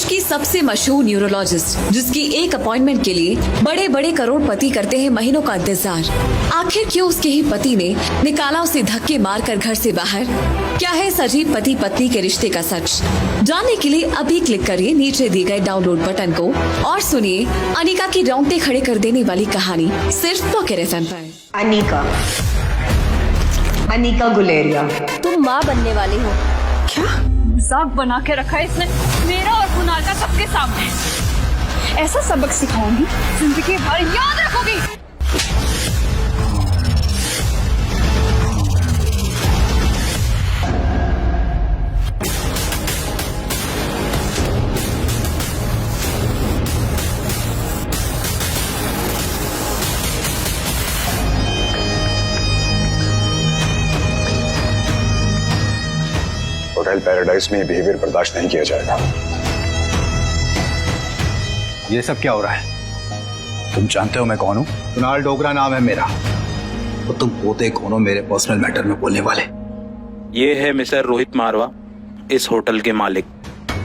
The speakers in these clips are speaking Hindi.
की सबसे मशहूर न्यूरोलॉजिस्ट, जिसकी एक अपॉइंटमेंट के लिए बड़े बड़े करोड़पति करते हैं महीनों का इंतजार। आखिर क्यों उसके ही पति ने निकाला उसे धक्के मारकर घर से बाहर? क्या है इस अजीब पति पत्नी के रिश्ते का सच? जानने के लिए अभी क्लिक करिए नीचे दिए गए डाउनलोड बटन को और सुनिए अनिका की रोंगटे खड़े कर देने वाली कहानी सिर्फ पॉकेट एफएम पर। अनिका गुलेरिया, तुम माँ बनने वाली हो। क्या मजाक बना के रखा है इसने मेरा और कुणाल का सबके सामने। ऐसा सबक सिखाऊंगी जिंदगी भर याद रखोगी। होटल पैराडाइज में बिहेवियर बर्दाश्त नहीं किया जाएगा। ये सब क्या हो रहा है? तुम जानते हो मैं कौन हूँ? कुणाल डोगरा नाम है मेरा। तो तुम पोते कौन हो मेरे पर्सनल मैटर में बोलने वाले? ये है मिस्टर रोहित मारवा, इस होटल के मालिक।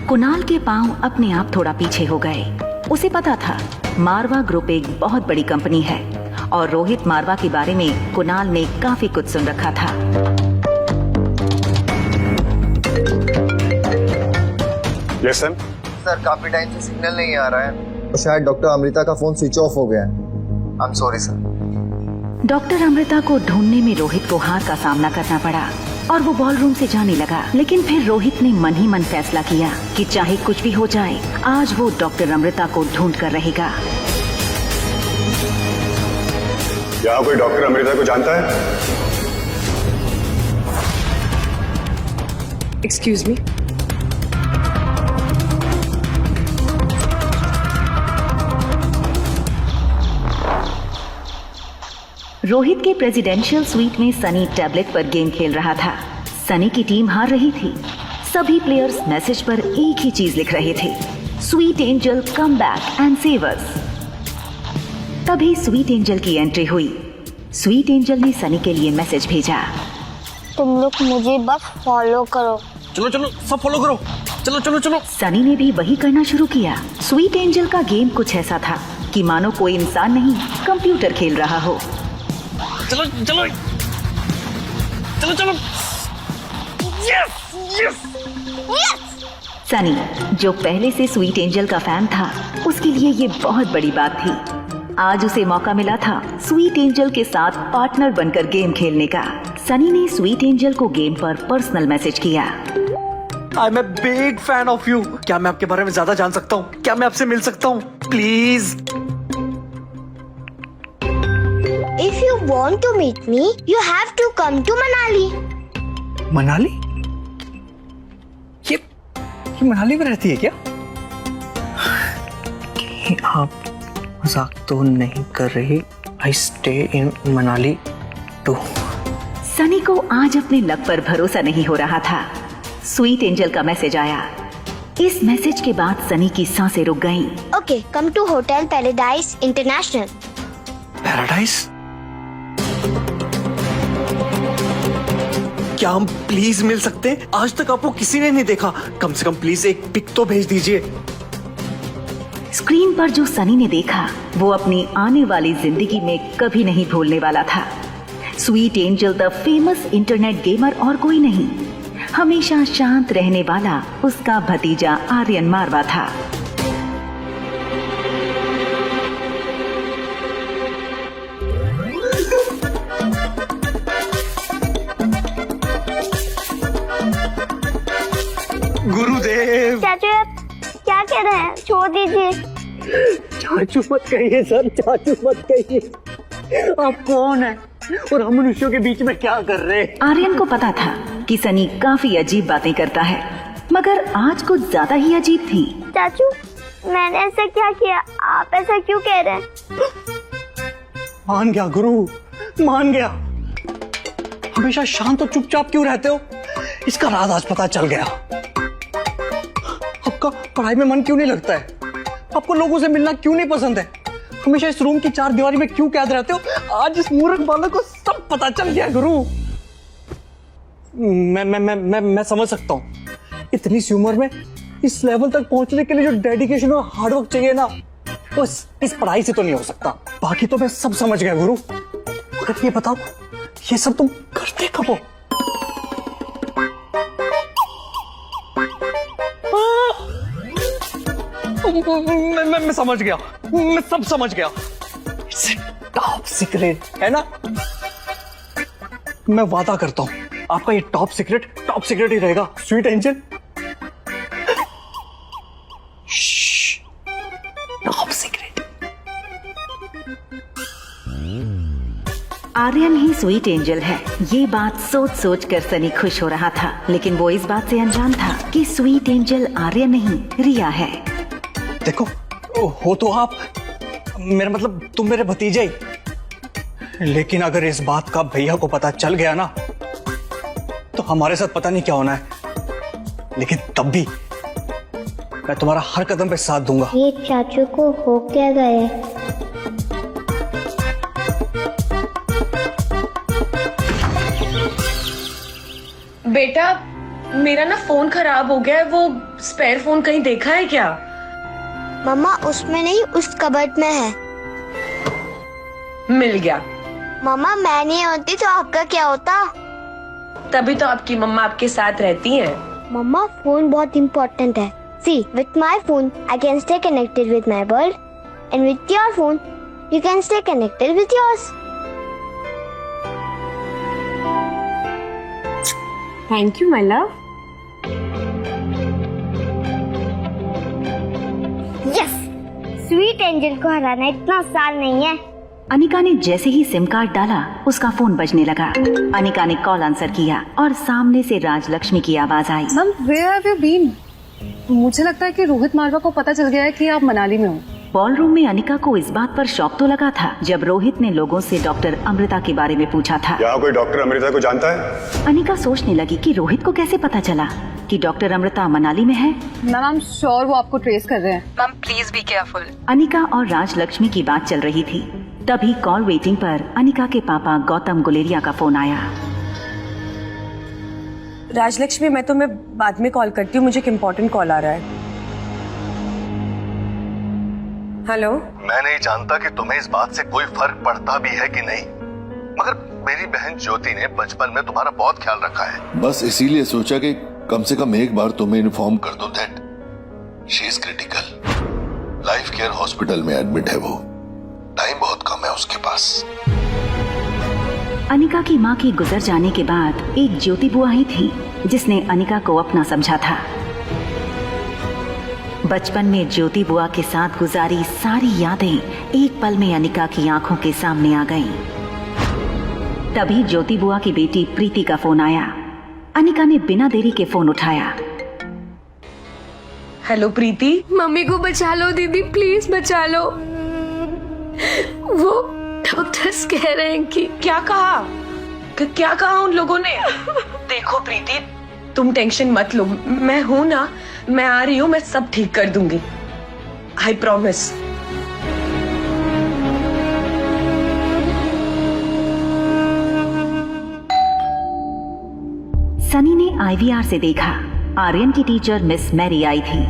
कुणाल के पांव अपने आप थोड़ा पीछे हो गए। उसे पता था मारवा ग्रुप एक बहुत बड़ी कंपनी है और रोहित मारवा के बारे में कुणाल ने काफी कुछ सुन रखा था। Yes sir. सर काफी टाइम से सिग्नल नहीं आ रहा है और शायद डॉक्टर अमृता का फोन स्विच ऑफ हो गया है। I am sorry sir. Doctor Amrita को ढूंढने में रोहित को हार का सामना करना पड़ा और वो बॉलरूम से जाने लगा। लेकिन फिर रोहित ने मन ही मन फैसला किया कि चाहे कुछ भी हो जाए, आज वो डॉक्टर अमृता को ढूंढ कर रहेगा। यहाँ कोई डॉक्टर अमृता को जानता है? Excuse me. रोहित के प्रेसिडेंशियल स्वीट में सनी टैबलेट पर गेम खेल रहा था। सनी की टीम हार रही थी। सभी प्लेयर्स मैसेज पर एक ही चीज लिख रहे थे, sweet angel come back and save us. तभी स्वीट एंजल की एंट्री हुई। स्वीट एंजल ने सनी के लिए मैसेज भेजा, तुम लोग मुझे बस फॉलो करो। चलो चलो सब फॉलो करो, चलो चलो चलो। सनी ने भी वही करना शुरू किया। स्वीट एंजल का गेम कुछ ऐसा था कि मानो कोई इंसान नहीं, कंप्यूटर खेल रहा हो। चलो चलो चलो चलो। Yes yes. सनी, जो पहले से स्वीट एंजल का फैन था, उसके लिए ये बहुत बड़ी बात थी। आज उसे मौका मिला था स्वीट एंजल के साथ पार्टनर बनकर गेम खेलने का। सनी ने स्वीट एंजल को गेम पर पर्सनल मैसेज किया, I am a big fan of you. क्या मैं आपके बारे में ज्यादा जान सकता हूँ? क्या मैं आपसे मिल सकता हूँ please? If you want to meet me, you have to come to Manali. Manali? ये मनाली में रहती है क्या? आप मजाक तो नहीं कर रही? I stay in Manali too. Sunny को आज अपने लक पर भरोसा नहीं हो रहा था। स्वीट एंजल का मैसेज आया। इस मैसेज के बाद सनी की सांसें रुक गईं। Okay, come to Hotel Paradise International. Paradise? क्या हम प्लीज मिल सकते हैं? आज तक आपको किसी ने नहीं देखा। कम से कम प्लीज एक पिक तो भेज दीजिए। स्क्रीन पर जो सनी ने देखा वो अपनी आने वाली जिंदगी में कभी नहीं भूलने वाला था। Sweet angel the famous internet gamer और कोई नहीं, हमेशा शांत रहने वाला उसका भतीजा आर्यन मारवा था। गुरुदेव। चाचू आप क्या कह रहे हैं? छोड़ दीजिए। चाचू मत कहिए सर, चाचू मत कहिए। आप कौन है और हम मनुष्यों के बीच में क्या कर रहे हैं? आर्यन को पता था कि सनी काफी अजीब बातें करता है, मगर आज कुछ ज्यादा ही अजीब थी। चाचू मैंने ऐसा क्या किया? आप ऐसा क्यों कह रहे हैं? मान गया गुरु, मान गया। हमेशा शांत और चुपचाप क्यों रहते हो? इसका राज आज पता चल गया। आपका पढ़ाई में मन क्यों नहीं लगता है? आपको लोगों से मिलना क्यों नहीं पसंद है? हमेशा इस रूम की चार दीवारी में क्यों कैद रहते हो? आज इस मूर्ख बालक को सब पता चल गया गुरु। मैं समझ सकता हूँ, इतनी सी उम्र में इस लेवल तक पहुंचने के लिए जो डेडिकेशन और हार्डवर्क चाहिए ना, वो इस पढ़ाई से तो नहीं हो सकता। बाकी तो मैं सब समझ गया गुरु, मगर ये बताओ, ये सब तुम करते कब हो? मैं समझ गया, मैं सब समझ गया। टॉप सीक्रेट है ना? मैं वादा करता हूं आपका ये टॉप सीक्रेट ही रहेगा, sweet angel. Top secret. Aryan ही स्वीट एंजल है, ये बात सोच सोच कर सनी खुश हो रहा था, लेकिन वो इस बात से अनजान था कि स्वीट एंजल आर्यन नहीं रिया है। देखो, हो तो आप, मेरा मतलब तुम मेरे भतीजे ही, लेकिन अगर इस बात का भैया को पता चल गया ना, तो हमारे साथ पता नहीं क्या होना है। लेकिन तब भी मैं तुम्हारा हर कदम पे साथ दूंगा। ये चाचू को हो क्या गए? बेटा, मेरा ना फोन खराब हो गया है, वो स्पेयर फोन कहीं देखा है क्या? मम्मा उसमें नहीं, उस कबर्ड में है। मिल गया। मम्मा मैं नहीं होती तो आपका क्या होता? तभी तो आपकी मम्मा आपके साथ रहती हैं। मम्मा फोन बहुत इम्पोर्टेंट है। See, with my phone I can stay connected with my world, and with your phone you can stay connected with yours. Thank you, my love. Yes, sweet angel को हराना इतना आसान नहीं है। अनिका ने जैसे ही सिम कार्ड डाला, उसका फोन बजने लगा। अनिका ने कॉल आंसर किया और सामने से राजलक्ष्मी की आवाज आई। Ma'am, where have you been? मुझे लगता है कि रोहित मारवा को पता चल गया है कि आप मनाली में हो। बॉलरूम में अनिका को इस बात पर शौक तो लगा था जब रोहित ने लोगों से डॉक्टर अमृता के बारे में पूछा था। यहाँ कोई डॉक्टर अमृता को जानता है? अनिका सोचने लगी कि रोहित को कैसे पता चला कि डॉक्टर अमृता मनाली में है। मैम, आई एम श्योर वो आपको ट्रेस कर रहे हैं। Ma'am please be careful. Anika और राजलक्ष्मी की बात चल रही थी, तभी कॉल वेटिंग पर अनिका के पापा गौतम गुलेरिया का फोन आया। राजलक्ष्मी, मैं तुम्हें बाद में कॉल करती हूँ, मुझे एक इम्पोर्टेंट कॉल आ रहा है। हेलो। मैं नहीं जानता कि तुम्हें इस बात से कोई फर्क पड़ता भी है कि नहीं, मगर मेरी बहन ज्योति ने बचपन में तुम्हारा बहुत ख्याल रखा है। बस इसीलिए सोचा कि कम से कम एक बार तुम्हें इन्फॉर्म कर दो that she is critical. Life care hospital में एडमिट है वो, टाइम बहुत कम है उसके पास। अनिका की माँ के गुजर जाने के बाद एक ज्योति बुआ ही थी जिसने अनिका को अपना समझा था। बचपन में ज्योति बुआ के साथ गुजारी सारी यादें एक पल में अनिका की आंखों के सामने आ गईं। तभी ज्योति बुआ की बेटी प्रीति का फोन आया। अनिका ने बिना देरी के फोन उठाया। हेलो प्रीति। मम्मी को बचा लो दीदी, प्लीज बचा लो। वो डॉक्टर्स कह रहे हैं कि क्या कहा? क्या कहा उन लोगों ने? देखो प्रीति, तुम टेंशन मत लो, मैं हूं ना, मैं आ रही हूँ, मैं सब ठीक कर दूंगी, आई प्रॉमिस। सनी ने आईवीआर से देखा, आर्यन की टीचर मिस मैरी आई थी।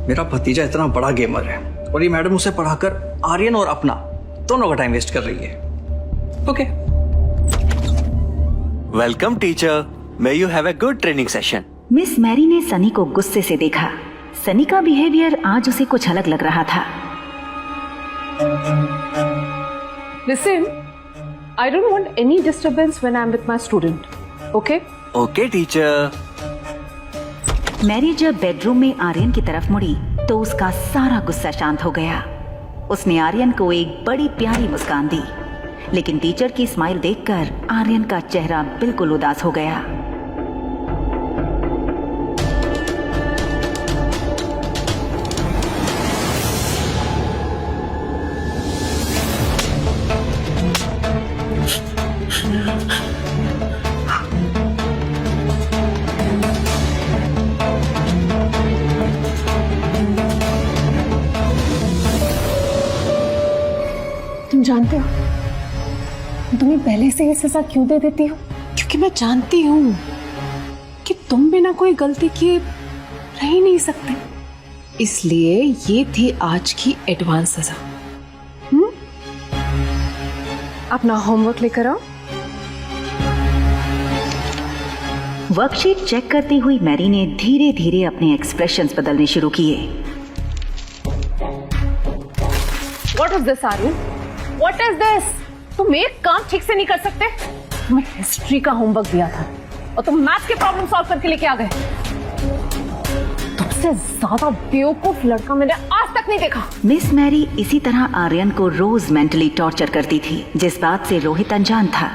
मेरा भतीजा इतना बड़ा गेमर है और ये मैडम उसे पढ़ाकर आर्यन और अपना दोनों का टाइम वेस्ट कर रही है। Okay. Welcome teacher, may you have a good training session. Miss Mary ने सनी को गुस्से से देखा। सनी का बिहेवियर आज उसे कुछ अलग लग रहा था। Listen, I don't want any disturbance when I'm with my student. Okay? Okay teacher. Mary जब बेडरूम में आर्यन की तरफ मुड़ी तो उसका सारा गुस्सा शांत हो गया। उसने आर्यन को एक बड़ी प्यारी मुस्कान दी, लेकिन टीचर की स्माइल देखकर आर्यन का चेहरा बिल्कुल उदास हो गया। तुम जानते हो तुम्हें पहले से ये सजा क्यों दे देती हूँ? क्योंकि मैं जानती हूँ कि तुम बिना कोई गलती किए रह ही नहीं सकते, इसलिए ये थी आज की एडवांस सजा। अपना होमवर्क लेकर आओ। वर्कशीट चेक करती हुई मैरी ने धीरे धीरे अपने एक्सप्रेशंस बदलने शुरू किए। What is this, Aryan? What is this? तुम एक काम ठीक से नहीं कर सकते? तुम्हें हिस्ट्री का होमवर्क दिया था और तुम मैथ्स के प्रॉब्लम सॉल्व करके लेके आ गए। तुमसे ज्यादा बेवकूफ लड़का मैंने आज तक नहीं देखा। मिस मैरी इसी तरह आर्यन को रोज मेंटली टॉर्चर करती थी, जिस बात से रोहित अनजान था।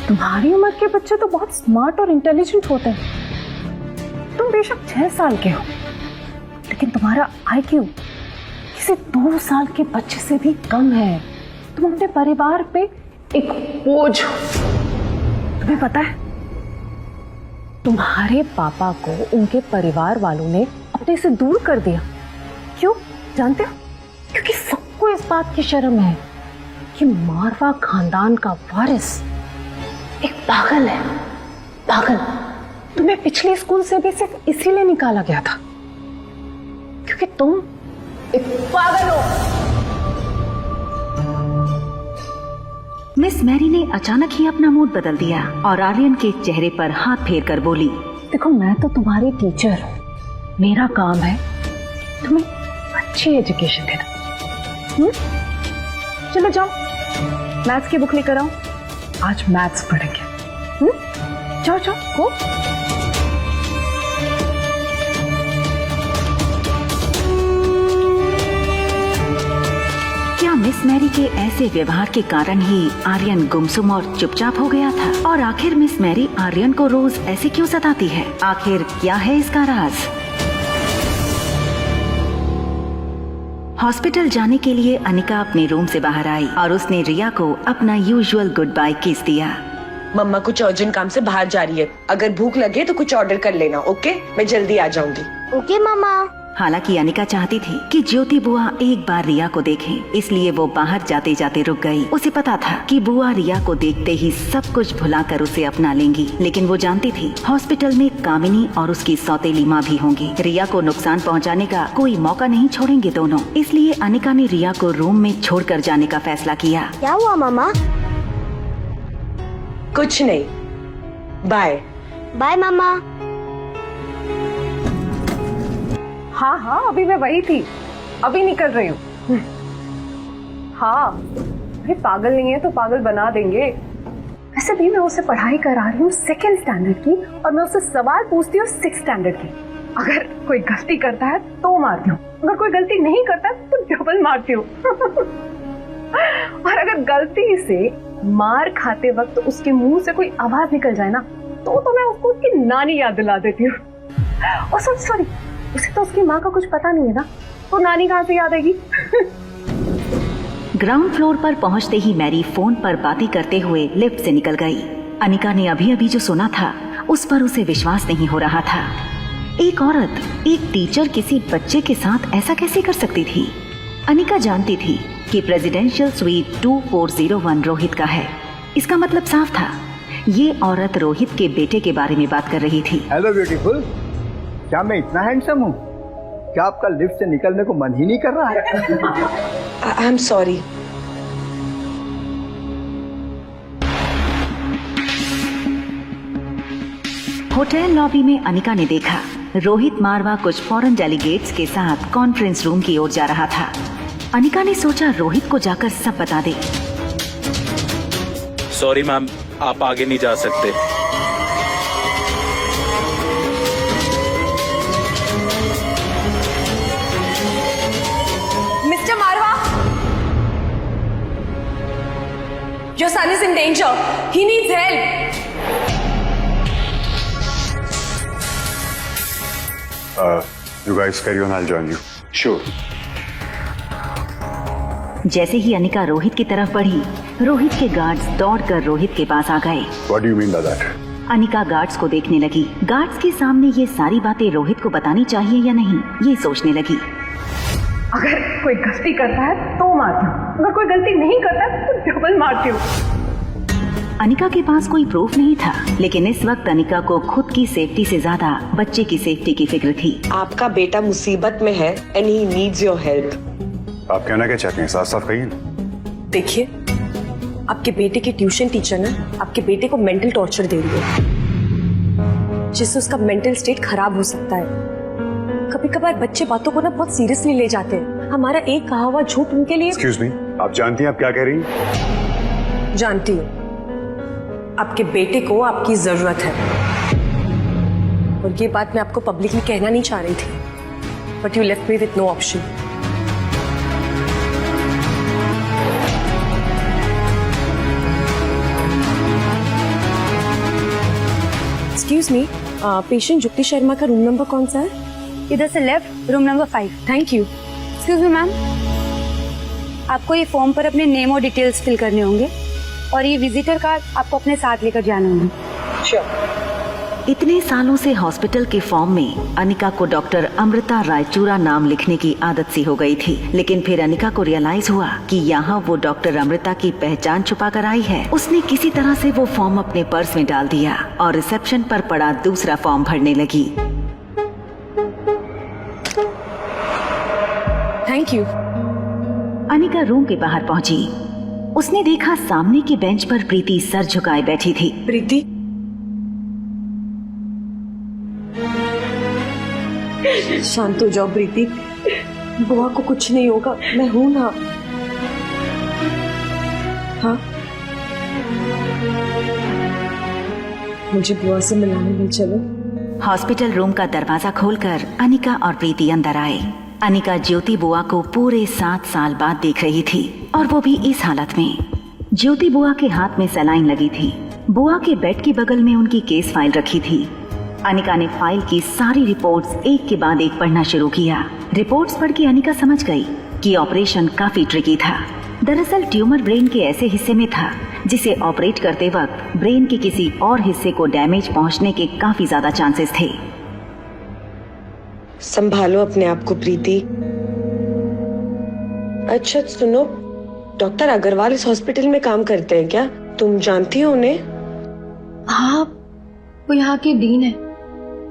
तुम्हारी उम्र के बच्चे तो बहुत स्मार्ट और इंटेलिजेंट होते हैं। तुम बेशक 6 साल के हो, लेकिन तुम्हारा IQ किसी 2 साल के बच्चे से भी कम है। तुम अपने परिवार पे एक बोझ हो। तुम्हें पता है, तुम्हारे पापा को उनके परिवार वालों ने अपने से दूर कर दिया। क्यों जानते हो? क्योंकि सबको इस बात की शर्म है कि मारवा खानदान का वारिस एक पागल है। पागल। तुम्हें पिछले स्कूल से भी सिर्फ इसीलिए निकाला गया था क्योंकि तुम एक पागल हो। मिस मैरी ने अचानक ही अपना मूड बदल दिया और आर्यन के चेहरे पर हाथ फेर कर बोली, देखो, मैं तो तुम्हारी टीचर हूँ। मेरा काम है तुम्हें अच्छी एजुकेशन देना। चलो जाओ, मैथ्स की बुक लेकर आओ। आज मैथ्स पढ़ेंगे। जाओ जाओ, गो। क्या मिस मैरी के ऐसे व्यवहार के कारण ही आर्यन गुमसुम और चुपचाप हो गया था? और आखिर मिस मैरी आर्यन को रोज ऐसे क्यों सताती है? आखिर क्या है इसका राज? हॉस्पिटल जाने के लिए अनिका अपने रूम से बाहर आई और उसने रिया को अपना यूजुअल गुड बाय किस दिया। मम्मा कुछ अर्जेंट काम से बाहर जा रही है, अगर भूख लगे तो कुछ ऑर्डर कर लेना। ओके, मैं जल्दी आ जाऊंगी। ओके मामा। हालांकि अनिका चाहती थी कि ज्योति बुआ एक बार रिया को देखें, इसलिए वो बाहर जाते जाते रुक गई। उसे पता था कि बुआ रिया को देखते ही सब कुछ भुलाकर उसे अपना लेंगी, लेकिन वो जानती थी हॉस्पिटल में कामिनी और उसकी सौतेली माँ भी होंगी। रिया को नुकसान पहुँचाने का कोई मौका नहीं छोड़ेंगे दोनों, इसलिए अनिका ने रिया को रूम में छोड़कर जाने का फैसला किया। क्या हुआ मामा? कुछ नहीं, बाय। बाय मामा। हाँ हाँ, अभी मैं वही थी, अभी निकल रही हूँ। हाँ, अरे पागल नहीं है तो पागल बना देंगे। वैसे भी मैं उसे पढ़ाई करा रही हूँ 2nd स्टैंडर्ड की, और मैं उससे सवाल पूछती हूँ 6th स्टैंडर्ड की। अगर कोई गलती करता है तो मारती हूँ, अगर कोई गलती नहीं करता है तो डबल मारती हूँ। और अगर गलती से मार खाते वक्त उसके मुंह से कोई आवाज निकल जाए ना, तो मैं उसको उसकी नानी याद दिला देती हूँ। और सॉरी, उसे तो उसकी माँ का कुछ पता नहीं है ना, तो नानी कहाँ से याद आएगी? ग्राउंड फ्लोर पर पहुंचते ही मैरी फोन पर बातें करते हुए लिफ्ट से निकल गई। अनिका ने अभी अभी जो सुना था उस पर उसे विश्वास नहीं हो रहा था। एक औरत, एक टीचर किसी बच्चे के साथ ऐसा कैसे कर सकती थी? अनिका जानती थी कि प्रेसिडेंशियल स्वीट 2401 रोहित का है। इसका मतलब साफ था, ये औरत रोहित के बेटे के बारे में बात कर रही थी। हेलो ब्यूटीफुल, क्या मैं इतना हैंडसम हूँ? क्या आपका लिफ्ट से निकलने को मन ही नहीं कर रहा है? I am sorry. Hotel lobby में अनिका ने देखा रोहित मारवा कुछ फॉरेन डेलीगेट्स के साथ कॉन्फ्रेंस रूम की ओर जा रहा था। अनिका ने सोचा रोहित को जाकर सब बता दे। सॉरी मैम, आप आगे नहीं जा सकते। Mister Marwa, your son is in danger. He needs help. You guys carry on, I'll join you. Sure. जैसे ही अनिका रोहित की तरफ बढ़ी, रोहित के गार्ड्स दौड़कर रोहित के पास आ गए। What do you mean by that? Anika guards को देखने लगी। गार्ड्स के सामने ये सारी बातें रोहित को बतानी चाहिए या नहीं, ये सोचने लगी। अगर कोई गलती करता है तो मारती हूँ, अगर कोई गलती नहीं करता है तो डबल मारती हूँ। अनिका के पास कोई प्रूफ नहीं था, लेकिन इस वक्त अनिका को खुद की सेफ्टी से ज्यादा बच्चे की सेफ्टी की फिक्र थी। आपका बेटा मुसीबत में है and he needs your help. आप कहना क्या चाहते हैं, साफ साफ कहिए ना। देखिए, आपके बेटे की ट्यूशन टीचर ना आपके बेटे को मेंटल टॉर्चर दे रही है, जिससे उसका मेंटल स्टेट खराब हो सकता है। कभी कभार बच्चे बातों को ना बहुत सीरियसली ले जाते हैं। हमारा एक कहा हुआ झूठ उनके लिए। एक्सक्यूज मी, आप जानती हैं आप क्या कह रही हैं? जानती हूँ, आपके बेटे को आपकी जरूरत है, और ये बात मैं आपको पब्लिकली कहना नहीं चाह रही थी, but you left me with no option. Excuse me, patient Jukti Sharma का रूम नंबर कौन सा है? इधर से left, room number 5। Thank you. Excuse me ma'am, आपको ये फॉर्म पर अपने नेम और डिटेल्स फिल करने होंगे, और ये विजिटर कार्ड आपको अपने साथ लेकर जाना होगा। श्योर। इतने सालों से हॉस्पिटल के फॉर्म में अनिका को डॉक्टर अमृता रायचूरा नाम लिखने की आदत सी हो गई थी, लेकिन फिर अनिका को रियलाइज हुआ कि यहाँ वो डॉक्टर अमृता की पहचान छुपा कर आई है। उसने किसी तरह से वो फॉर्म अपने पर्स में डाल दिया और रिसेप्शन पर पड़ा दूसरा फॉर्म भरने लगी। Thank you. अनिका रूम के बाहर पहुंची। उसने देखा सामने की बेंच पर प्रीति सर झुकाए बैठी थी। प्रीति, शांत हो जाओ प्रीति, बुआ को कुछ नहीं होगा, मैं हूं ना। हाँ, मुझे बुआ से मिलाने ले चलो। हॉस्पिटल रूम का दरवाजा खोलकर अनिका और प्रीति अंदर आए। अनिका ज्योति बुआ को पूरे 7 साल बाद देख रही थी, और वो भी इस हालत में। ज्योति बुआ के हाथ में सलाइन लगी थी। बुआ के बेड के बगल में उनकी केस फाइल रखी थी। अनिका ने फाइल की सारी रिपोर्ट्स एक के बाद एक पढ़ना शुरू किया। रिपोर्ट्स पढ़ के अनिका समझ गई कि ऑपरेशन काफी ट्रिकी था। दरअसल ट्यूमर ब्रेन के ऐसे हिस्से में था जिसे ऑपरेट करते वक्त ब्रेन के किसी और हिस्से को डैमेज पहुंचने के काफी ज्यादा चांसेस थे। संभालो अपने आप को प्रीति। अच्छा सुनो, डॉक्टर अग्रवाल इस हॉस्पिटल में काम करते हैं क्या? तुम जानती हो उन्हें? हाँ, वो यहाँ के डीन है,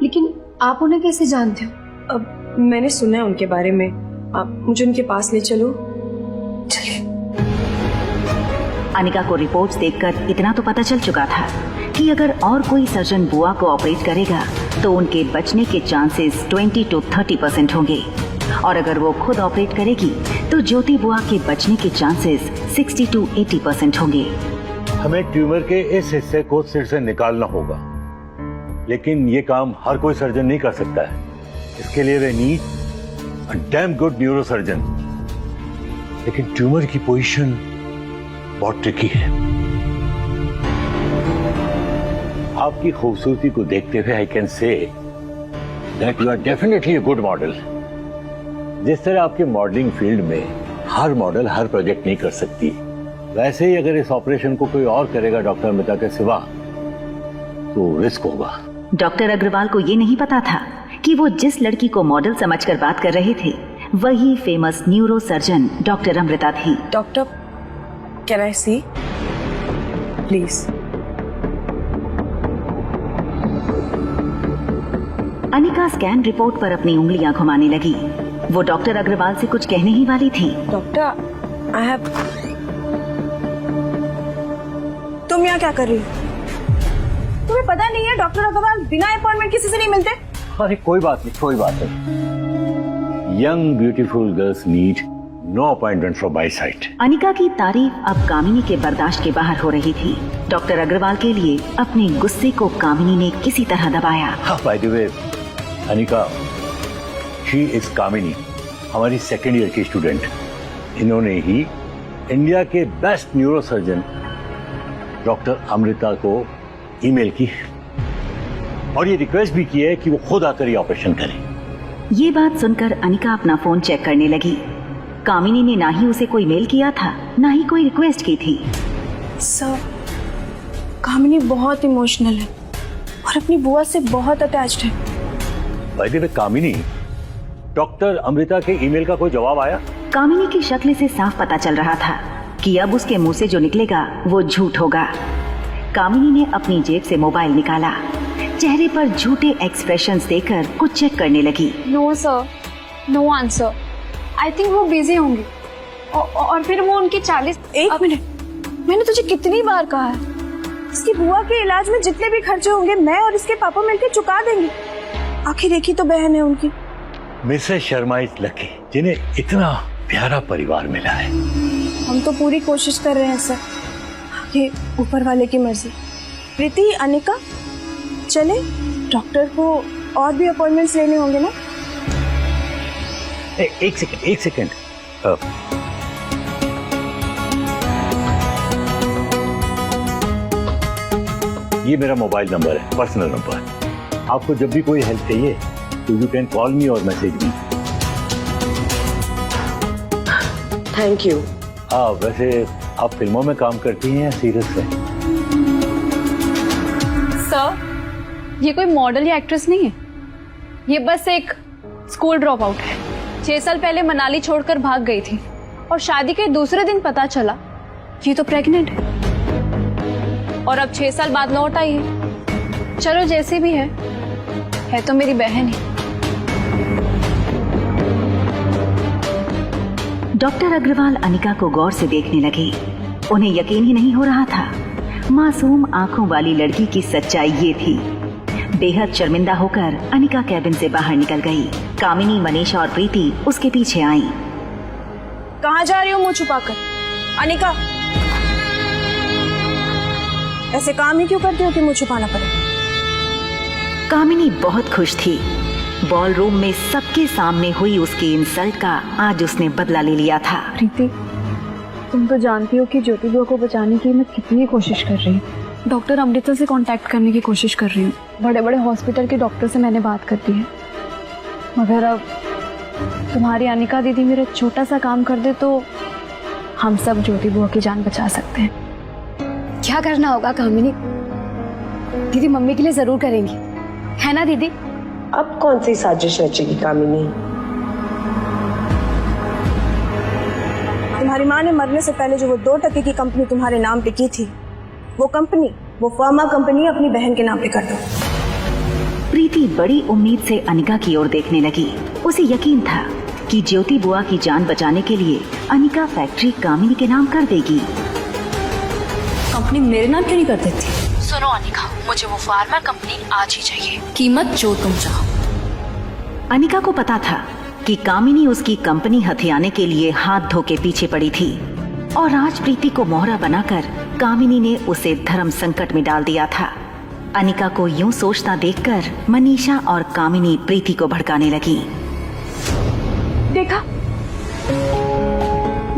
लेकिन आप उन्हें कैसे जानते हो? अब मैंने सुना है उनके बारे में। आप मुझे उनके पास ले चलो। चलिए। अनिका को रिपोर्ट्स देखकर इतना तो पता चल चुका था कि अगर और कोई सर्जन बुआ को ऑपरेट करेगा तो उनके बचने के चांसेस 20 to 30% होंगे, और अगर वो खुद ऑपरेट करेगी तो ज्योति बुआ के बचने के चांसेस 60 to 80% होंगे। हमें ट्यूमर के इस हिस्से को सिर से निकालना होगा, लेकिन ये काम हर कोई सर्जन नहीं कर सकता है। इसके लिए we need a damn good neuro surgeon. लेकिन ट्यूमर की पोजीशन बहुत ट्रिकी है। आपकी खूबसूरती को देखते हुए I can say that you are definitely a good model. जिस तरह आपके मॉडलिंग फील्ड में हर मॉडल हर प्रोजेक्ट नहीं कर सकती, वैसे ही अगर इस ऑपरेशन को कोई और करेगा डॉक्टर अमृता के सिवा तो रिस्क होगा। डॉक्टर अग्रवाल को ये नहीं पता था कि वो जिस लड़की को मॉडल समझकर बात कर रहे थे वही famous neuro surgeon doctor Amrita थी। Doctor, can I see please? Anika scan report पर अपनी उंगलियां घुमाने लगी। वो डॉक्टर अग्रवाल से कुछ कहने ही वाली थी। Doctor, I have. तुम यहाँ क्या कर रही हो? तुम्हें पता नहीं है डॉक्टर अग्रवाल बिना अपॉइंटमेंट किसी से नहीं मिलते? अरे कोई बात नहीं, कोई बात नहीं। Young beautiful girls need no appointment from my side. Anika की तारीफ अब कामिनी के बर्दाश्त के बाहर हो रही थी। डॉक्टर अग्रवाल के लिए अपने गुस्से को कामिनी ने किसी तरह दबाया। By the way Anika, she is Kamini, हमारी सेकेंड ईयर की स्टूडेंट। इन्होंने ही इंडिया के best neuro surgeon doctor Amrita को ईमेल की और ये रिक्वेस्ट भी की है कि वो खुद आकर ये ऑपरेशन करें। ये बात सुनकर अनिका अपना फोन चेक करने लगी। कामिनी ने ना ही उसे कोई मेल किया था, ना ही कोई रिक्वेस्ट की थी। सर, कामिनी बहुत इमोशनल है और अपनी बुआ से बहुत अटैच्ड है। Bye the way Kamini, doctor Amrita के ईमेल का कोई जवाब आया? कामिनी की शक्ल से साफ पता चल रहा था कि अब उसके मुंह से जो निकलेगा वो झूठ होगा। कामिनी ने अपनी जेब से मोबाइल निकाला। चेहरे पर झूठे एक्सप्रेशंस देकर कुछ चेक करने लगी। No sir, no answer. I think वो बिजी होंगी। और फिर वो उनकी 40। एक मिनट, मैंने तुझे कितनी बार कहा है, इसकी बुआ के इलाज में जितने भी खर्चे होंगे मैं और इसके पापा मिलकर चुका देंगे। आखिर एक ही तो बहन है उनकी। मिसेस शर्मा इज लकी जिन्हें इतना प्यारा परिवार मिला है। हम तो पूरी कोशिश कर रहे हैं सर, ये ऊपर वाले की मर्जी। प्रीति, अनिका, चले डॉक्टर को और भी अपॉइंटमेंट्स लेने होंगे ना। एक सेकंड। ये मेरा मोबाइल नंबर है, पर्सनल नंबर। आपको जब भी कोई हेल्प चाहिए तो यू कैन कॉल मी और मैसेज मी। Thank you. हाँ, वैसे आप फिल्मों में काम करती हैं या सीरियस में? सर, ये कोई मॉडल या एक्ट्रेस नहीं है, ये बस एक स्कूल ड्रॉप आउट है। 6 साल पहले मनाली छोड़कर भाग गई थी और शादी के दूसरे दिन पता चला ये तो प्रेग्नेंट है और अब 6 साल बाद लौट आई है। चलो जैसे भी है तो मेरी बहन ही। डॉक्टर अग्रवाल अनिका को गौर से देखने लगे। उन्हें यकीन ही नहीं हो रहा था। मासूम आंखों वाली लड़की की सच्चाई ये थी। बेहद शर्मिंदा होकर अनिका कैबिन से बाहर निकल गई। कामिनी, मनीषा और प्रीति उसके पीछे आईं। कहाँ जा रही हो मुंह छुपाकर? अनिका, ऐसे काम ही क्यों करती हो कि मुंह छुपाना पड़े? कामिनी बहुत खुश थी। बॉलरूम में सबके सामने हुई उसकी इंसल्ट का आज उसने बदला ले लिया था। प्रीति, तुम तो जानती हो कि ज्योति बुआ को बचाने की मैं कितनी कोशिश कर रही हूँ। डॉक्टर अमृता से कांटेक्ट करने की कोशिश कर रही हूँ। बड़े बड़े हॉस्पिटल के डॉक्टर से मैंने बात कर दी है, मगर अब तुम्हारी अनिका दीदी मेरा छोटा सा काम कर दे तो हम सब ज्योति बुआ की जान बचा सकते हैं। क्या करना होगा कामिनी? दीदी मम्मी के लिए जरूर करेंगी, है ना दीदी? अब कौन सी साजिश रचेगी कामिनी? तुम्हारी माँ ने मरने से पहले जो वो 2 टके की कंपनी तुम्हारे नाम पे की थी, वो कंपनी, वो फार्मा कंपनी अपनी बहन के नाम पे कर दो। प्रीति बड़ी उम्मीद से अनिका की ओर देखने लगी। उसे यकीन था कि ज्योति बुआ की जान बचाने के लिए अनिका फैक्ट्री कामिनी के नाम कर देगी। कंपनी मेरे नाम क्यों नहीं कर देती? सुनो अनिका, मुझे वो फार्मा कंपनी आज ही चाहिए, कीमत जो तुम चाहो। अनिका को पता था कि कामिनी उसकी कंपनी हथियाने के लिए हाथ धो के पीछे पड़ी थी और आज प्रीति को मोहरा बनाकर कामिनी ने उसे धर्म संकट में डाल दिया था। अनिका को यूं सोचता देखकर मनीषा और कामिनी प्रीति को भड़काने लगी। देखा,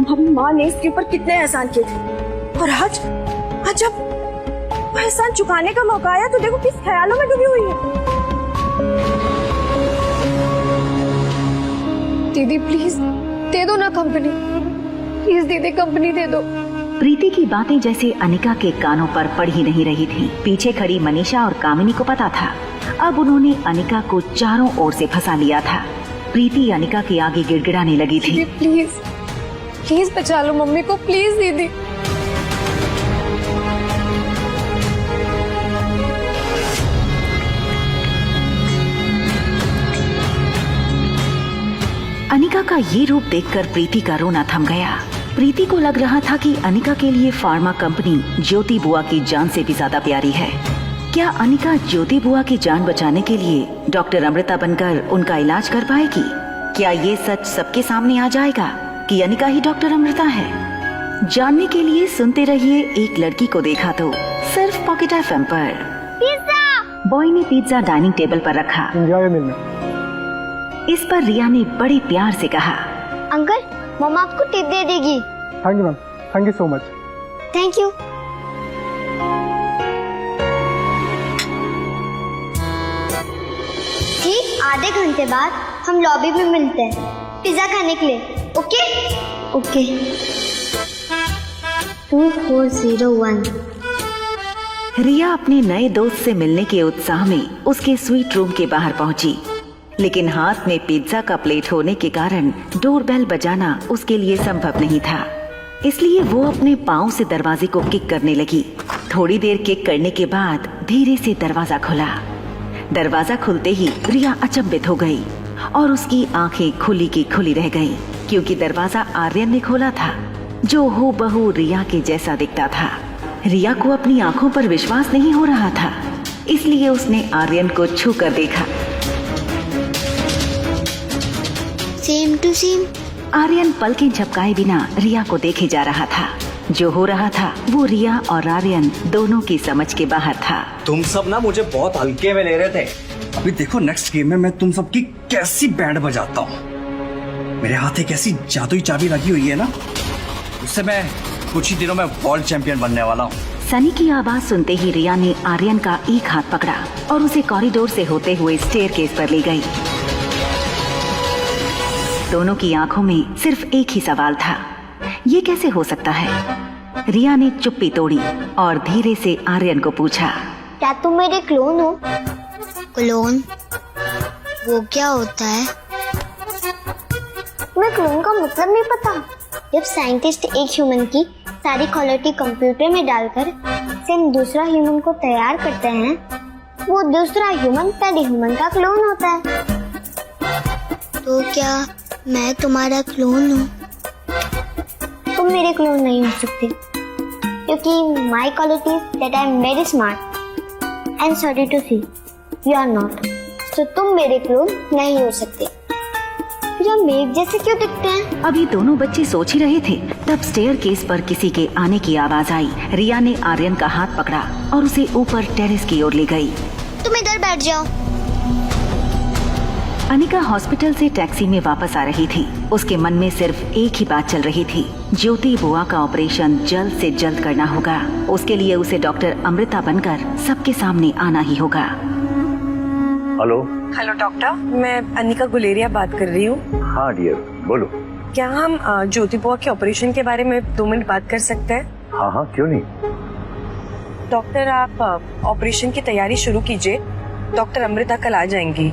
मम्मी माँ ने इसके ऊपर कितने एहसान किए थे और आज जब एहसान चुकाने का मौका आया तो देखो किस ख्यालों में डूबी हुई है। दीदी प्लीज दे दो ना कंपनी, प्लीज दीदी कंपनी दे दो। प्रीति की बातें जैसे अनिका के कानों पर पड़ ही नहीं रही थी। पीछे खड़ी मनीषा और कामिनी को पता था अब उन्होंने अनिका को चारों ओर से फंसा लिया था। प्रीति अनिका के आगे गिड़गिड़ाने लगी थी। प्लीज प्लीज बचा लो मम्मी को, प्लीज दीदी। अनिका का ये रूप देखकर प्रीति का रोना थम गया। प्रीति को लग रहा था कि अनिका के लिए फार्मा कंपनी ज्योति बुआ की जान से भी ज्यादा प्यारी है। क्या अनिका ज्योति बुआ की जान बचाने के लिए डॉक्टर अमृता बनकर उनका इलाज कर पाएगी? क्या ये सच सबके सामने आ जाएगा कि अनिका ही डॉक्टर अमृता है? जानने के लिए सुनते रहिए एक लड़की को देखा तो, सिर्फ पॉकेट FM पर। पिज्जा! बॉय ने पिज्जा डाइनिंग टेबल पर रखा। इस पर रिया ने बड़े प्यार से कहा, अंकल मम्मा आपको टिप दे देगी। Thank you ma'am, thank you so much. Thank you. ठीक आधे घंटे बाद हम लॉबी में मिलते हैं पिज्जा खाने के लिए। Okay okay. 2401। रिया अपने नए दोस्त से मिलने के उत्साह में उसके स्वीट रूम के बाहर पहुंची, लेकिन हाथ में पिज्जा का प्लेट होने के कारण डोरबेल बजाना उसके लिए संभव नहीं था। इसलिए वो अपने पाँव से दरवाजे को किक करने लगी। थोड़ी देर किक करने के बाद धीरे से दरवाजा खुला। दरवाजा खुलते ही रिया अचंभित हो गई और उसकी आंखें खुली की खुली रह गईं, क्योंकि दरवाजा आर्यन ने खोला था, जो हूबहू रिया के जैसा दिखता था। रिया को अपनी आंखों पर विश्वास नहीं हो रहा था, इसलिए उसने आर्यन को छू कर देखा। Same to same. आर्यन पलकें झपकाए बिना रिया को देखे जा रहा था। जो हो रहा था वो रिया और आर्यन दोनों की समझ के बाहर था। तुम सब ना मुझे बहुत हल्के में ले रहे थे। अभी देखो नेक्स्ट गेम में मैं तुम सबकी कैसी बैंड बजाता हूँ। मेरे हाथ एक ऐसी जादुई चाबी लगी हुई है ना, उससे मैं कुछ ही दिनों में वर्ल्ड चैंपियन बनने वाला हूँ। सनी की आवाज सुनते ही रिया ने आर्यन का एक हाथ पकड़ा और उसे कॉरिडोर से होते हुए स्टेयरकेस पर ले गई। दोनों की आंखों में सिर्फ एक ही सवाल था, ये कैसे हो सकता है? रिया ने चुप्पी तोड़ी और धीरे से आर्यन को पूछा, क्या तुम मेरे क्लोन हो? क्लोन? वो क्या होता है? तुम्हें क्लोन का मतलब नहीं पता? जब साइंटिस्ट एक ह्यूमन की सारी क्वालिटी कंप्यूटर में डालकर सेम दूसरा ह्यूमन को तैयार करते हैं, वो दूसरा ह्यूमन पहले ह्यूमन का क्लोन होता है। तो क्या मैं तुम्हारा क्लोन हूँ? तुम मेरे क्लोन नहीं हो सकते, क्योंकि my quality that I am very smart and sorry to see you are not. तो तुम मेरे क्लोन नहीं हो सकते। फिर हम एक जैसे क्यों दिखते हैं? अभी दोनों बच्चे सोच ही रहे थे, तब स्टेयरकेस पर किसी के आने की आवाज आई। रिया ने आर्यन का हाथ पकड़ा और उसे ऊपर टेरेस की ओर ले गई। तुम इधर बैठ जाओ। अनिका हॉस्पिटल से टैक्सी में वापस आ रही थी। उसके मन में सिर्फ एक ही बात चल रही थी, ज्योति बुआ का ऑपरेशन जल्द से जल्द करना होगा। उसके लिए उसे डॉक्टर अमृता बनकर सबके सामने आना ही होगा। हेलो। हेलो डॉक्टर, मैं अनिका गुलेरिया बात कर रही हूँ। हाँ डियर, बोलो। क्या हम ज्योति बुआ के ऑपरेशन के बारे में 2 मिनट बात कर सकते हैं? हाँ हाँ, क्यों नहीं। डॉक्टर, आप ऑपरेशन की तैयारी शुरू कीजिए। डॉक्टर अमृता कल आ जाएंगी।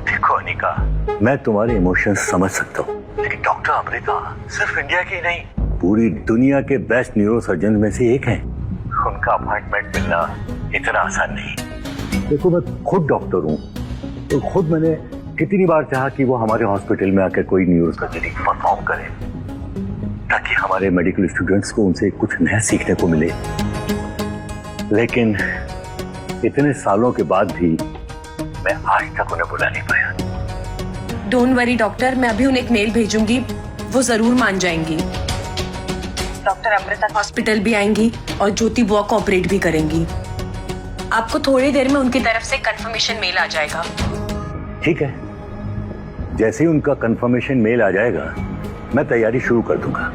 देखो अनिका, मैं तुम्हारे इमोशंस समझ सकता हूँ, लेकिन डॉक्टर अमृता सिर्फ इंडिया की नहीं, पूरी दुनिया के बेस्ट न्यूरो सर्जन में से एक हैं। उनका अपॉइंटमेंट मिलना इतना आसान नहीं। देखो, मैं खुद डॉक्टर हूँ, तो खुद मैंने कितनी बार चाहा कि वो हमारे हॉस्पिटल में आकर कोई न्यूरो सर्जरी परफॉर्म करे, ताकि हमारे मेडिकल स्टूडेंट्स को उनसे कुछ नया सीखने को मिले। लेकिन इतने सालों के बाद भी मैं आज तक उन्हें बुला नहीं पाया। डोंट वरी डॉक्टर, मैं अभी उन्हें एक मेल भेजूंगी, वो जरूर मान जाएंगी। डॉक्टर अमृता हॉस्पिटल भी आएंगी और ज्योति बुआ को ऑपरेट भी करेंगी। आपको थोड़ी देर में उनकी तरफ से कंफर्मेशन मेल आ जाएगा। ठीक है, जैसे ही उनका कंफर्मेशन मेल आ जाएगा मैं तैयारी शुरू कर दूंगा।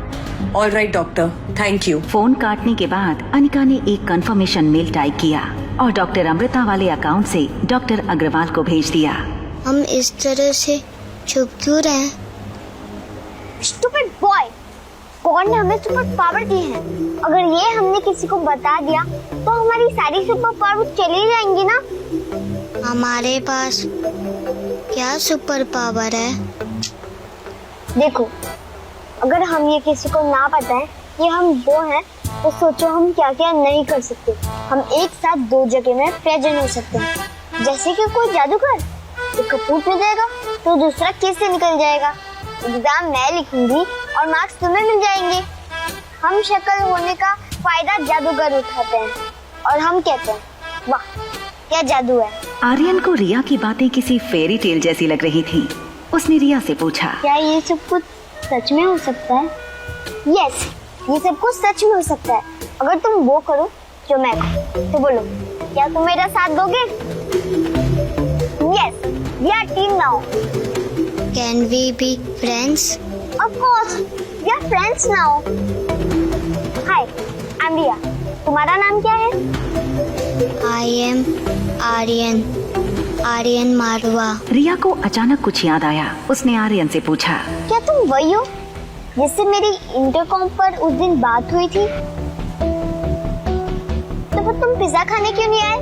Alright doctor, thank you. Phone काटने के बाद अनिका ने एक कंफर्मेशन मेल टाइप किया और डॉक्टर अमृता वाले अकाउंट से डॉक्टर अग्रवाल को भेज दिया। हम इस तरह से चुप क्यों रहे? स्टूपिड बॉय, गॉड ने हमें सुपर पावर दी है। अगर ये हमने किसी को बता दिया तो हमारी सारी सुपर पावर चली जाएंगी ना। हमारे पास क्या सुपर पावर है? देखो, अगर हम ये किसी को ना बताएं कि हम वो हैं, तो सोचो हम क्या क्या नहीं कर सकते। हम एक साथ 2 जगह में प्रेजेंट हो सकते हैं। जैसे कि कोई जादूगर एक कपूर में जाएगा तो दूसरा केस से निकल जाएगा। एग्जाम मैं लिखूंगी और मार्क्स तुम्हें मिल जाएंगे। हम शक्ल होने का फायदा जादूगर उठाते हैं और हम कहते हैं, वाह क्या जादू है। आर्यन को रिया की बातें किसी फेरी टेल जैसी लग रही थी। उसने रिया से पूछा, क्या ये सब कुछ सच में हो सकता है? यस, ये सब कुछ सच में हो सकता है अगर तुम वो करो जो मैं करूं। तो बोलो, क्या तुम मेरा साथ दोगे? Yes, we are team now. Can we be friends? Of course, we are friends now. Hi, I am Riya. तुम्हारा नाम क्या है? I am Aryan, Aryan Marwah. रिया को अचानक कुछ याद आया। उसने आर्यन से पूछा, क्या तुम वही हो जिससे मेरी इंटरकॉम पर उस दिन बात हुई थी? तो फिर तुम पिज्जा खाने क्यों नहीं आए?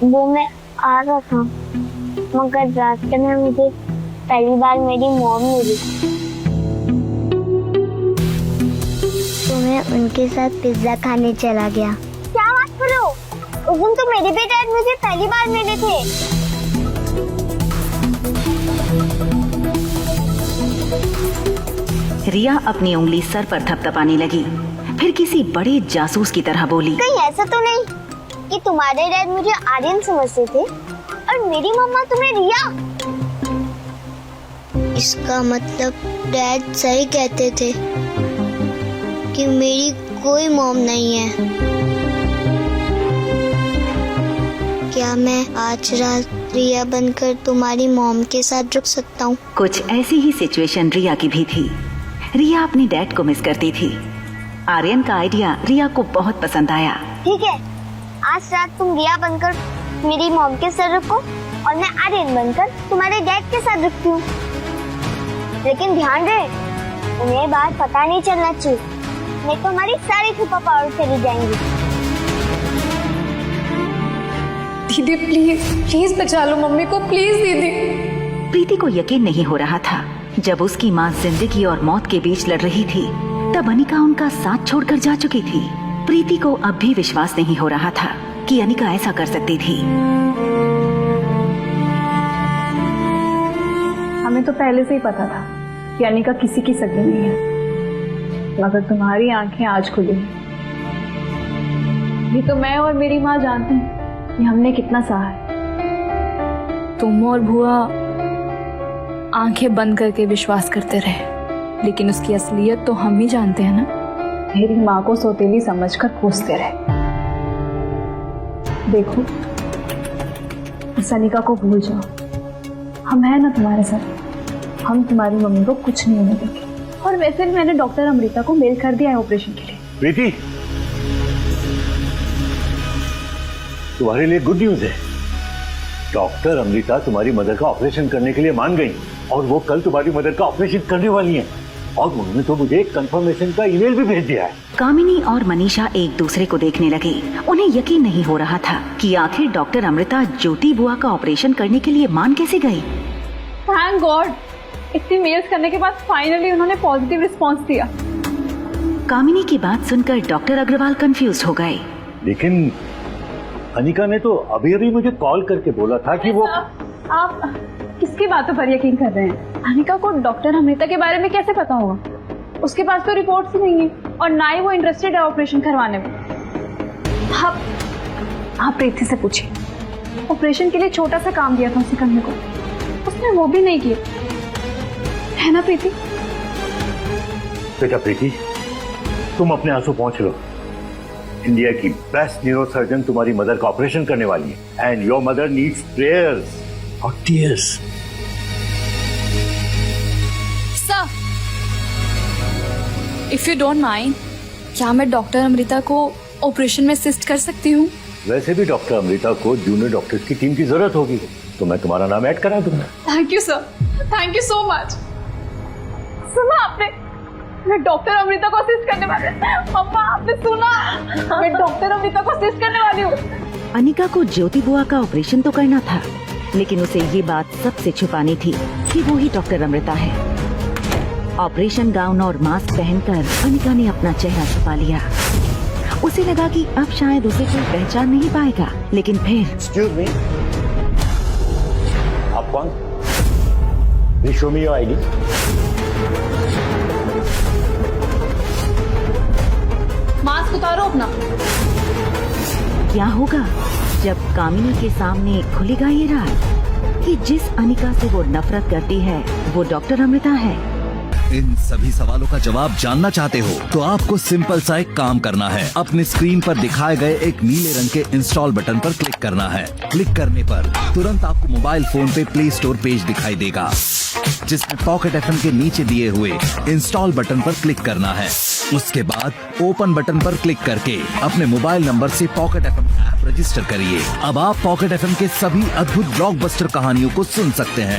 वो मैं आ रहा था, मगर रास्ते में मुझे पहली बार मेरी मॉम मिली। मैं उनके साथ पिज्जा खाने चला गया। क्या बात कर रहे हो? उस दिन तो मेरे भी डैड मुझे पहली बार मिले थे। रिया अपनी उंगली सर पर थपथपाने लगी, फिर किसी बड़े जासूस की तरह बोली, कहीं ऐसा तो नहीं कि तुम्हारे डैड मुझे आर्यन समझते थे और मेरी मम्मा तुम्हें रिया? इसका मतलब डैड सही कहते थे कि मेरी कोई मॉम नहीं है। क्या मैं आज रात रिया बनकर तुम्हारी मॉम के साथ रुक सकता हूँ? कुछ ऐसी ही सिचुएशन रिया की भी थी। रिया अपने डैड को मिस करती थी। आर्यन का आइडिया रिया को बहुत पसंद आया। ठीक है, आज रात तुम रिया बनकर मेरी मॉम के साथ रुको और मैं आर्यन बनकर तुम्हारे डैड के साथ रुकती हूँ। लेकिन ध्यान रहे, उन्हें बात पता नहीं चलना चाहिए, नहीं तो हमारी सारी सुपर पावर चली जाएंगी। दीदी प्लीज प्लीज बचा लो मम्मी को, प्लीज दीदी। प्रीति को यकीन नहीं हो रहा था। जब उसकी माँ जिंदगी और मौत के बीच लड़ रही थी, तब अनिका उनका साथ छोड़कर जा चुकी थी। प्रीति को अब भी विश्वास नहीं हो रहा था कि अनिका ऐसा कर सकती थी। हमें तो पहले से ही पता था कि अनिका किसी की सगी नहीं है, मगर तुम्हारी आंखें आज खुली। ये तो मैं और मेरी माँ जानते हैं कि हमने कितना सहा है। तुम और बुआ आंखें बंद करके विश्वास करते रहे, लेकिन उसकी असलियत तो हम ही जानते हैं ना। मेरी माँ को सौतेली समझकर कोसते रहे। देखो, इस अनिका को भूल जाओ, हम हैं ना तुम्हारे साथ। हम तुम्हारी मम्मी को कुछ नहीं होने देंगे। और वैसे भी मैंने डॉक्टर अमृता को मेल कर दिया है ऑपरेशन के लिए। प्रीति, तुम्हारे लिए गुड न्यूज है। डॉक्टर अमृता तुम्हारी मदर का ऑपरेशन करने के लिए मान गई और वो कल तुम्हारी मदर का ऑपरेशन करने वाली हैं। और उन्होंने तो मुझे एक कंफर्मेशन का ईमेल भी भेज दिया है। कामिनी और मनीषा एक दूसरे को देखने लगे। उन्हें यकीन नहीं हो रहा था कि आखिर डॉक्टर अमृता ज्योति बुआ का ऑपरेशन करने के लिए मान कैसे गई। थैंक गॉड, इतनी मेल्स करने के बाद फाइनली उन्होंने पॉजिटिव रिस्पांस दिया। कामिनी की बात सुनकर डॉक्टर अग्रवाल कंफ्यूज हो गए। लेकिन अनिका ने तो अभी अभी मुझे कॉल करके बोला था कि वो। आप किसकी बातों पर यकीन कर रहे हैं? अनिका को डॉक्टर अमृता के बारे में कैसे पता होगा? उसके पास तो रिपोर्ट्स ही नहीं है और ना ही वो इंटरेस्टेड है ऑपरेशन करवाने में। आप प्रीति से पूछिए, ऑपरेशन के लिए छोटा सा काम दिया था उसे करने को, उसने वो भी नहीं किया, है ना प्रीति? बेटा प्रीति, तुम अपने आंसू पहुंच लो। इंडिया की बेस्ट न्यूरो सर्जन तुम्हारी मदर का ऑपरेशन करने वाली है and your mother needs prayers और tears. Sir, if you don't mind, क्या मैं डॉक्टर अमृता को ऑपरेशन में असिस्ट कर सकती हूँ? वैसे भी डॉक्टर अमृता को जूनियर डॉक्टर्स की टीम की जरूरत होगी, तो मैं तुम्हारा नाम ऐड करा दूंगा। Thank you sir, thank you so much. सुना आपने, मैं डॉक्टर अमृता को असिस्ट करने वाली हूँ। मम्मा, आपने सुना? मैं डॉक्टर अमृता को असिस्ट करने वाली हूँ। अनिका को ज्योति बुआ का ऑपरेशन तो करना था, लेकिन उसे ये बात सबसे छुपानी थी कि वो ही डॉक्टर अमृता है। ऑपरेशन गाउन और मास्क पहनकर अनिका ने अपना चेहरा छुपा लिया। उसे लगा कि अब शायद उसे कोई पहचान नहीं पाएगा, लेकिन फिर एक्सक्यूज मी, आप कौन? Please show me your ID. Mask उतारो अपना। क्या होगा जब कामिनी के सामने खुलेगा ये राज कि जिस अनिका से वो नफरत करती है वो डॉक्टर अमृता है। इन सभी सवालों का जवाब जानना चाहते हो तो आपको सिंपल सा एक काम करना है। अपने स्क्रीन पर दिखाए गए एक नीले रंग के इंस्टॉल बटन पर क्लिक करना है। क्लिक करने पर तुरंत आपको मोबाइल फोन पे प्ले स्टोर पेज दिखाई देगा, जिसमें पॉकेट एफएम के नीचे दिए हुए इंस्टॉल बटन पर क्लिक करना है। उसके बाद ओपन बटन पर क्लिक करके अपने मोबाइल नंबर से पॉकेट एफएम ऐप रजिस्टर करिए। अब आप पॉकेट एफएम के सभी अद्भुत ब्लॉकबस्टर कहानियों को सुन सकते हैं।